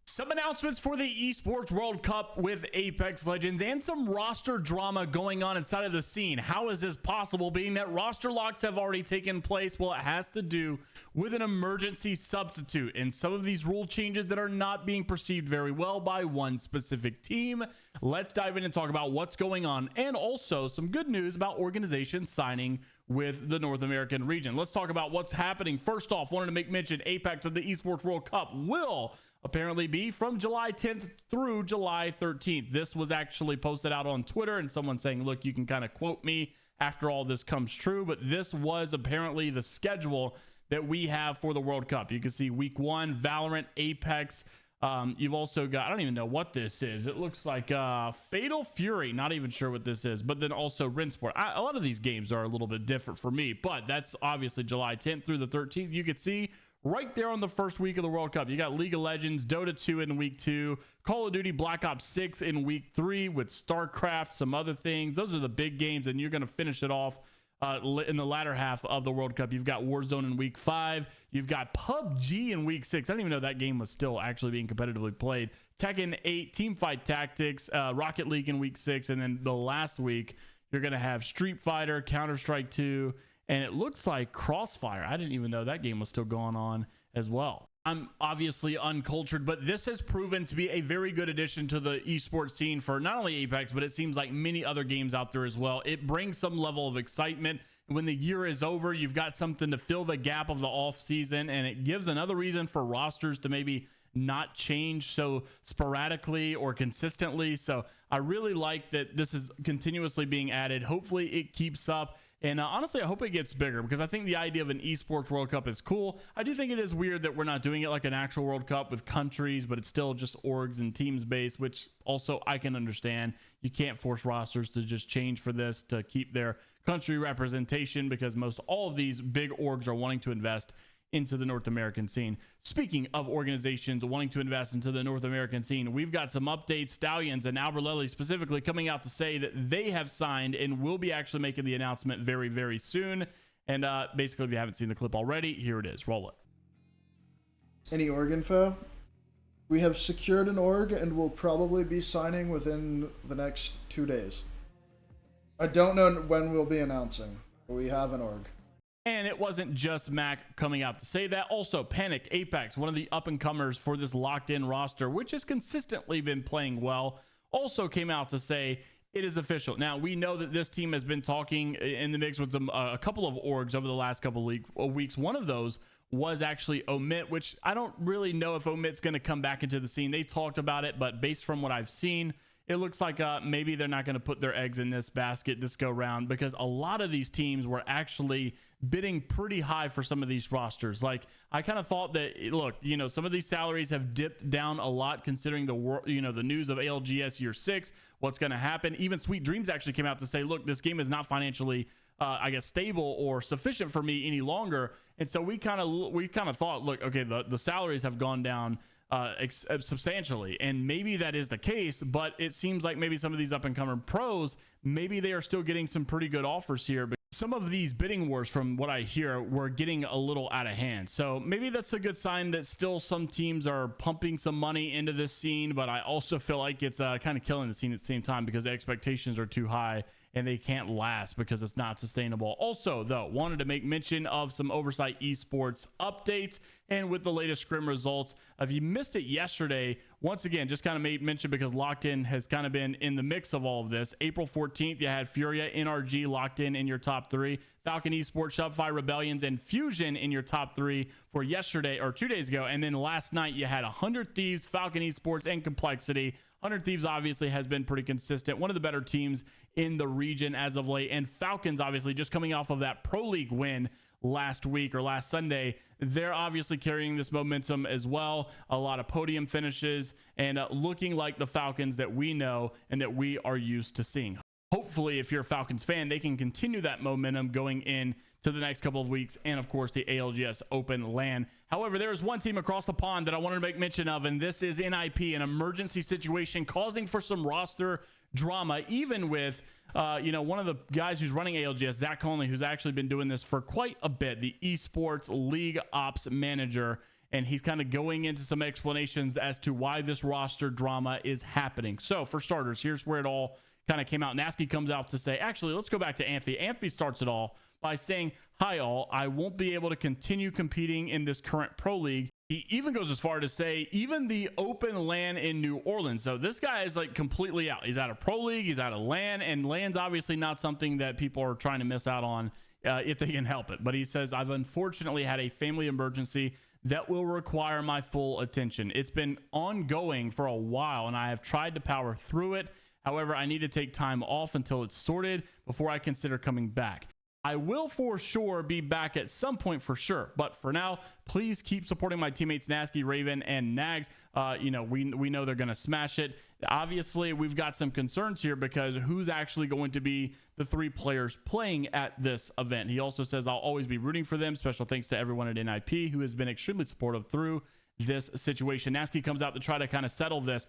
Some announcements for the Esports World Cup with Apex Legends and some roster drama going on inside of the scene. How is this possible, being that roster locks have already taken place? Well, it has to do with an emergency substitute and some of these rule changes that are not being perceived very well by one specific team. Let's dive in and talk about what's going on, and also some good news about organizations signing with the North American region. Let's talk about what's happening. First off, wanted to make mention Apex of the Esports World Cup will apparently be from July 10th through July 13th. This was actually posted out on Twitter, and someone saying, look, you can kind of quote me after all this comes true, but this was apparently the schedule that we have for the World Cup. You can see week 1, Valorant, Apex. You've also got, I don't even know what this is. It looks like Fatal Fury. Not even sure what this is. But then also Rinsport. A lot of these games are a little bit different for me, but that's obviously July 10th through the 13th. You can see right there on the first week of the World Cup, you got League of Legends, Dota 2 in week 2, Call of Duty Black Ops 6 in week 3 with StarCraft, some other things. Those are the big games, and you're going to finish it off in the latter half of the World Cup. You've got Warzone in week 5. You've got PUBG in week 6. I didn't even know that game was still actually being competitively played. Tekken 8, Teamfight Tactics, Rocket League in week 6. And then the last week, you're going to have Street Fighter, Counter-Strike 2, and it looks like Crossfire. I didn't even know that game was still going on as well. I'm obviously uncultured, but this has proven to be a very good addition to the esports scene for not only Apex, but it seems like many other games out there as well. It brings some level of excitement. When the year is over, you've got something to fill the gap of the off season, and it gives another reason for rosters to maybe not change so sporadically or consistently. So I really like that this is continuously being added. Hopefully it keeps up. And honestly, I hope it gets bigger, because I think the idea of an esports World Cup is cool. I do think it is weird that we're not doing it like an actual World Cup with countries, but it's still just orgs and teams based, which also I can understand. You can't force rosters to just change for this to keep their country representation, because most all of these big orgs are wanting to invest into the North American scene. Speaking of organizations wanting to invest into the North American scene, we've got some updates. Stallions and Albralelie specifically coming out to say that they have signed and will be actually making the announcement very, very soon. And basically, if you haven't seen the clip already, here it is. Roll it. Any org info? We have secured an org and will probably be signing within the next 2 days. I don't know when we'll be announcing, but we have an org. And it wasn't just Mac coming out to say that. Also, Panic, Apex, one of the up-and-comers for this locked-in roster, which has consistently been playing well, also came out to say it is official. Now, we know that this team has been talking in the mix with a couple of orgs over the last couple of weeks. One of those was actually Omit, which I don't really know if Omit's going to come back into the scene. They talked about it, but based from what I've seen, it looks like maybe they're not going to put their eggs in this basket this go round, because a lot of these teams were actually bidding pretty high for some of these rosters. Like, I kind of thought that, look, some of these salaries have dipped down a lot considering the news of ALGS year 6, what's going to happen. Even Sweet Dreams actually came out to say, look, this game is not financially stable or sufficient for me any longer. And so we kind of thought, look, okay, the salaries have gone down substantially, and maybe that is the case, but it seems like maybe some of these up-and-coming pros, maybe they are still getting some pretty good offers here. But some of these bidding wars, from what I hear, were getting a little out of hand. So maybe that's a good sign that still some teams are pumping some money into this scene, but I also feel like it's kind of killing the scene at the same time, because the expectations are too high and they can't last because it's not sustainable. Also, though, wanted to make mention of some Oversight Esports updates, and with the latest Scrim results. If you missed it yesterday, once again, just kind of made mention because Locked In has kind of been in the mix of all of this. April 14th, you had Furia, NRG, Locked In your top 3. Falcon Esports, Shopify Rebellions, and Fusion in your top 3 for yesterday or 2 days ago. And then last night, you had 100 Thieves, Falcon Esports, and Complexity. 100 Thieves obviously has been pretty consistent, one of the better teams in the region as of late. And Falcons obviously just coming off of that Pro League win last week or last Sunday. They're obviously carrying this momentum as well. A lot of podium finishes and looking like the Falcons that we know and that we are used to seeing. Hopefully, if you're a Falcons fan, they can continue that momentum going in to the next couple of weeks, and of course the ALGS Open LAN. However, there is one team across the pond that I wanted to make mention of, and this is NIP, an emergency situation causing for some roster drama, even with one of the guys who's running ALGS, Zach Conley, who's actually been doing this for quite a bit, the Esports League Ops Manager. and he's kind of going into some explanations as to why this roster drama is happening. So for starters, here's where it all kind of came out. Gnaske comes out to say, actually, let's go back to Amphi. Amphi starts it all by saying, "Hi all, I won't be able to continue competing in this current pro league." He even goes as far to say, even the open LAN in New Orleans. So this guy is like completely out. He's out of pro league, he's out of LAN, and LAN's obviously not something that people are trying to miss out on if they can help it. But he says, "I've unfortunately had a family emergency that will require my full attention. It's been ongoing for a while, and I have tried to power through it. However, I need to take time off until it's sorted before I consider coming back. I will for sure be back at some point for sure, but for now, please keep supporting my teammates Gnaske, Raven, and Nags. We know they're going to smash it. Obviously, we've got some concerns here because who's actually going to be the 3 players playing at this event?" He also says, "I'll always be rooting for them. Special thanks to everyone at NIP who has been extremely supportive through this situation." Gnaske comes out to try to kind of settle this.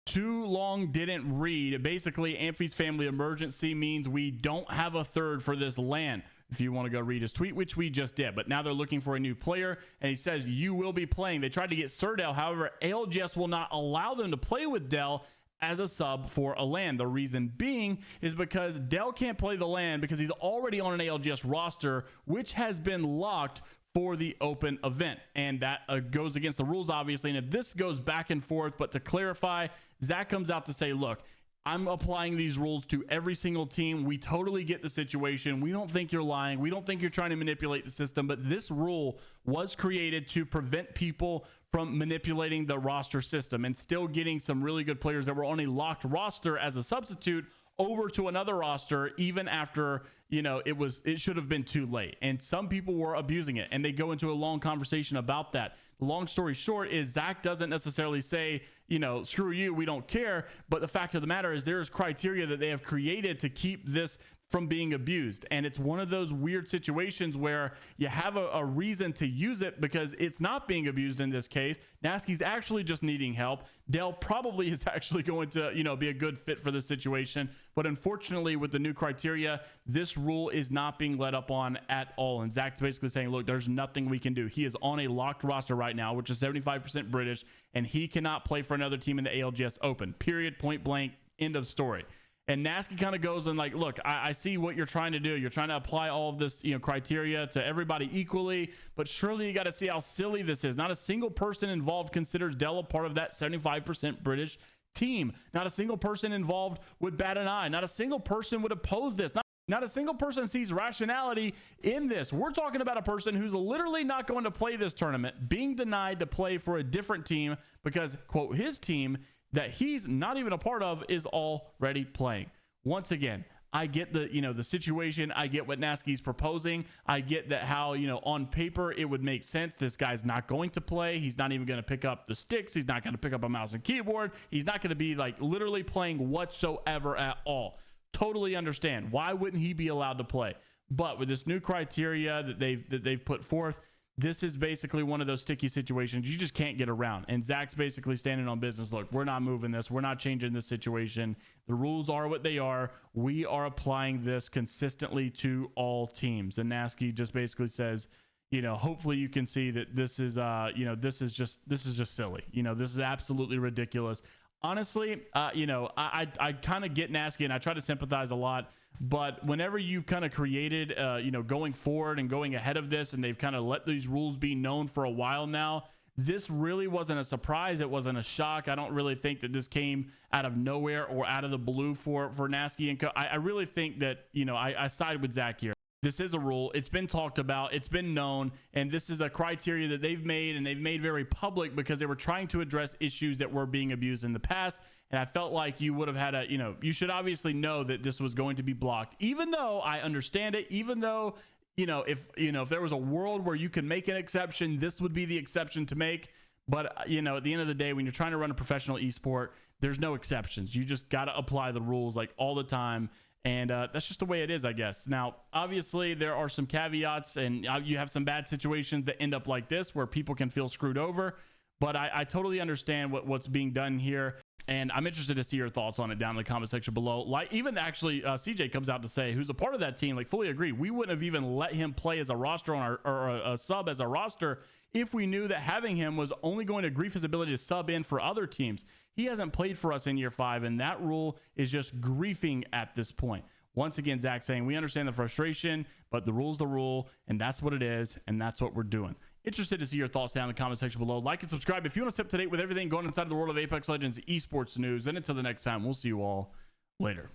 Too long didn't read. Basically, Amphi's family emergency means we don't have a third for this LAN. If you want to go read his tweet, which we just did, but now they're looking for a new player, and he says you will be playing. They tried to get Surdell, however, ALGS will not allow them to play with Dell as a sub for a LAN. The reason being is because Dell can't play the LAN because he's already on an ALGS roster, which has been locked for the open event, and that goes against the rules, obviously. And if this goes back and forth, but to clarify, Zach comes out to say, "Look, I'm applying these rules to every single team. We totally get the situation. We don't think you're lying. We don't think you're trying to manipulate the system, but this rule was created to prevent people from manipulating the roster system and still getting some really good players that were on a locked roster as a substitute over to another roster, even after, you know, it should have been too late." And some people were abusing it, and they go into a long conversation about that. The long story short is Zach doesn't necessarily say, you know, "Screw you, we don't care." But the fact of the matter is there is criteria that they have created to keep this from being abused. And it's one of those weird situations where you have a reason to use it because it's not being abused in this case. Gnaske's actually just needing help. Dell probably is actually going to, you know, be a good fit for this situation. But unfortunately, with the new criteria, this rule is not being let up on at all. And Zach's basically saying, look, there's nothing we can do. He is on a locked roster right now, which is 75% British, and he cannot play for another team in the ALGS Open. Period, point blank, end of story. And Gnaske kind of goes and like, look, I see what you're trying to do. You're trying to apply all of this, you know, criteria to everybody equally, but surely you got to see how silly this is. Not a single person involved considers Dell a part of that 75% British team. Not a single person involved would bat an eye. Not a single person would oppose this. Not a single person sees rationality in this. We're talking about a person who's literally not going to play this tournament, being denied to play for a different team because, quote, his team that he's not even a part of is already playing. Once again, I get the, you know, the situation. I get what Gnaske's proposing. I get that how, you know, on paper it would make sense. This guy's not going to play. He's not even going to pick up the sticks. He's not going to pick up a mouse and keyboard. He's not going to be like literally playing whatsoever at all. Totally understand. Why wouldn't he be allowed to play? But with this new criteria that they've put forth, this is basically one of those sticky situations you just can't get around. And Zach's basically standing on business. Look, we're not moving this. We're not changing this situation. The rules are what they are. We are applying this consistently to all teams. And Gnaske just basically says, you know, hopefully you can see that this is, you know, this is just silly. You know, this is absolutely ridiculous. Honestly, you know, I kind of get Gnaske and I try to sympathize a lot. But whenever you've kind of created, you know, going forward and going ahead of this, and they've kind of let these rules be known for a while now, this really wasn't a surprise. It wasn't a shock. I don't really think that this came out of nowhere or out of the blue for Gnaske and co. I really think that, you know, I side with Zach here. This is a rule. It's been talked about. It's been known. And this is a criteria that they've made, and they've made very public because they were trying to address issues that were being abused in the past. And I felt like you would have had a, you know, you should obviously know that this was going to be blocked, even though I understand it, even though, you know, if there was a world where you can make an exception, this would be the exception to make. But, you know, at the end of the day, when you're trying to run a professional esport, there's no exceptions. You just got to apply the rules like all the time. And that's just the way it is, I guess. Now, obviously, there are some caveats, and you have some bad situations that end up like this where people can feel screwed over. But I totally understand what's being done here. And I'm interested to see your thoughts on it down in the comment section below. Like, even actually, CJ comes out to say, who's a part of that team, like, fully agree. We wouldn't have even let him play as a roster on our, or a sub as a roster, if we knew that having him was only going to grief his ability to sub in for other teams. He hasn't played for us in year 5, and that rule is just griefing at this point. Once again, Zach saying, we understand the frustration, but the rule's the rule, and that's what it is, and that's what we're doing. Interested to see your thoughts down in the comment section below. Like and subscribe if you want to stay up to date with everything going inside of the world of Apex Legends esports news. And until the next time, we'll see you all later.